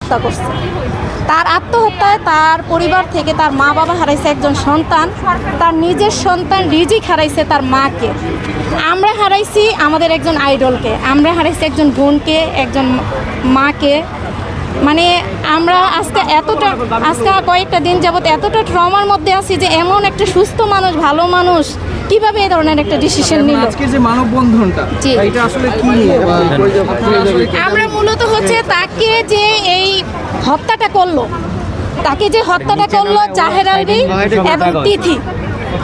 আত্মহত্যা করছে। তার আত্মহত্যায় তার পরিবার থেকে তার মা বাবা হারাইছে একজন সন্তান, তার নিজের সন্তান রিজিক হারাইছে তার মাকে, আমরা হারাইছি আমাদের একজন আইডলকে, আমরা হারাইছি একজন বোনকে, একজন মাকে। মানে আমরা আজকে কয়েকটা দিন যাবত এতটা ট্রমার মধ্যে আছি যে এমন একটা সুস্থ মানুষ, ভালো মানুষ কিভাবে এই ধরনের একটা ডিসিশন নিল। আজকে যে মানববন্ধনটা এটা আসলে কি আমরা মূলত হচ্ছে তাকে যে এই হত্যাটা করলো, জাহের আলভী এবং তিথি,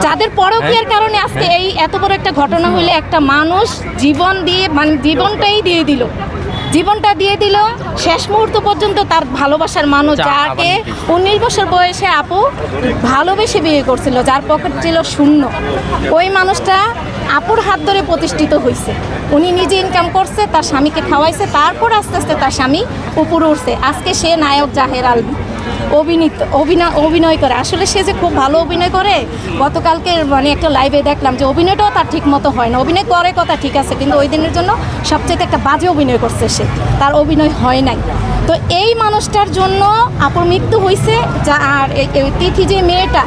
যাদের পরকীয়ার কারণে আজকে এই এত বড় একটা ঘটনা হলে একটা মানুষ জীবনটাই দিয়ে দিল শেষ মুহূর্ত পর্যন্ত। তার ভালোবাসার মানুষ, যাকে 19 বছর বয়সে আপু ভালোবেসে বিয়ে করছিল, যার পকেট ছিল শূন্য, ওই মানুষটা আপুর হাত ধরে প্রতিষ্ঠিত হয়েছে। উনি নিজে ইনকাম করছে, তার স্বামীকে খাওয়াইছে, তারপর আস্তে আস্তে তার স্বামী উপরে উঠছে। আজকে সে নায়ক জাহের আলভী অভিনয় করে। আসলে সে যে খুব ভালো অভিনয় করে, গতকালকে একটা লাইভে দেখলাম যে অভিনয়টাও তার ঠিক মতো হয় না। অভিনয় করে কথা ঠিক আছে, কিন্তু ওই দিনের জন্য সবচেয়ে একটা বাজে অভিনয় করছে সে, তার অভিনয় হয় নাই। তো এই মানুষটার জন্য আপুর মৃত্যু হয়েছে। আর তিথি যে মেয়েটা,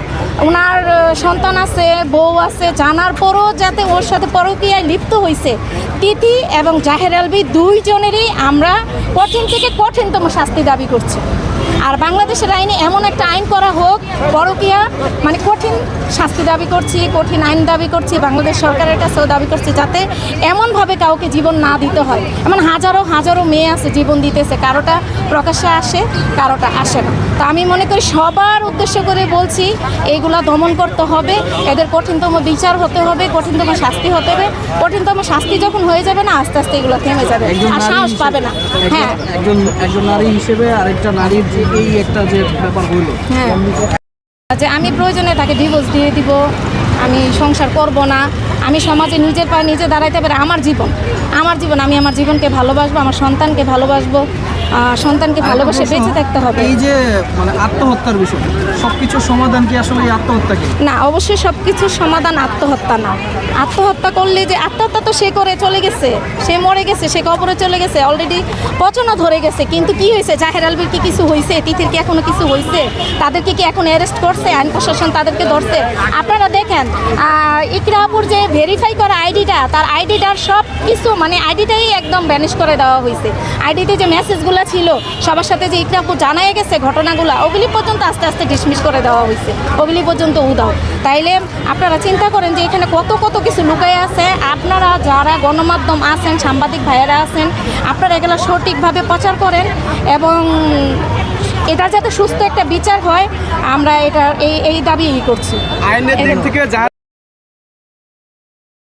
ওনার সন্তান আছে, বউ আছে, জানার পরও যাতে ওর সাথে পরকীয়ায় লিপ্ত হয়েছে, তিথি এবং জাহের আলভী দুইজনেরই আমরা কঠিন থেকে কঠিনতম শাস্তি দাবি করছি। আর বাংলাদেশের আইনে এমন একটা আইন করা হোক, পরকীয়া কঠিন শাস্তি দাবি করছি, কঠিন আইন দাবি করছি, বাংলাদেশ সরকারের কাছেও দাবি করছি, যাতে এমনভাবে কাউকে জীবন না দিতে হয়। এমন হাজারো মেয়ে আছে জীবন দিতেছে, কারোটা প্রকাশ্যে আসে, কারোটা আসে না। তো আমি মনে করি সবার উদ্দেশ্য করে বলছি, এইগুলা দমন করতে হবে, এদের কঠিনতম বিচার হতে হবে, কঠিনতম শাস্তি হতে হবে। কঠিনতম শাস্তি যখন হয়ে যাবে না, আস্তে আস্তে এগুলো থেমে যাবে, আর সাহস পাবে না। হ্যাঁ, একজন নারী হিসেবে আরেকটা নারীর এই একটা যে ব্যাপার হইলো, হ্যাঁ, যে আমি প্রয়োজনে তাকে ডিভোর্স দিয়ে দিব, আমি সংসার করব না, আমি সমাজে নিজের পায়ে নিজে দাঁড়াইতে পারি। আমার জীবন আমি আমার জীবনকে ভালোবাসবো, আমার সন্তানকে ভালোবাসবো, সন্তানকে ভালোবাসে বেঁচে থাকতে হবে। এই যে আত্মহত্যার বিষয়, সবকিছুর সমাধান কি আসলে এই আত্মহত্যা কি? না, অবশ্যই সব কিছুর সমাধান আত্মহত্যা না। আত্মহত্যা করলে যে আত্মহত্যা তো সে করে চলে গেছে, সে মরে গেছে, সে কবরে চলে গেছে, অলরেডি পচনও ধরে গেছে। কিন্তু কি হয়েছে? জাহের আলভীর কি কিছু হয়েছে? তিথির কি এখনো কিছু হয়েছে? তাদেরকে কি এখন অ্যারেস্ট করছে? আইন প্রশাসন তাদেরকে ধরছে? আপনারা দেখেন ইকরা আপুর যে ভেরিফাই করা আইডিটা, তার আইডিটার সব কিছু আইডিটাই একদম ব্যানিশ করে দেওয়া হয়েছে। আইডিতে যে মেসেজগুলো ছিল সবার সাথে যে ইকরা আপু জানাই গেছে ঘটনাগুলো, ওগুলি পর্যন্ত আস্তে আস্তে ডিসমিস করে দেওয়া হয়েছে, ওগুলি পর্যন্ত উদাও। তাইলে আপনারা চিন্তা করেন যে এখানে কত কিছু লুকায় আছে। আপনারা যারা গণমাধ্যম আছেন, সাংবাদিক ভাইয়েরা আছেন, আপনারা এগুলো সঠিকভাবে প্রচার করেন এবং এটা যাতে সুস্থ একটা বিচার হয়, আমরা এটা এই দাবি করছি। আইনের দিক থেকে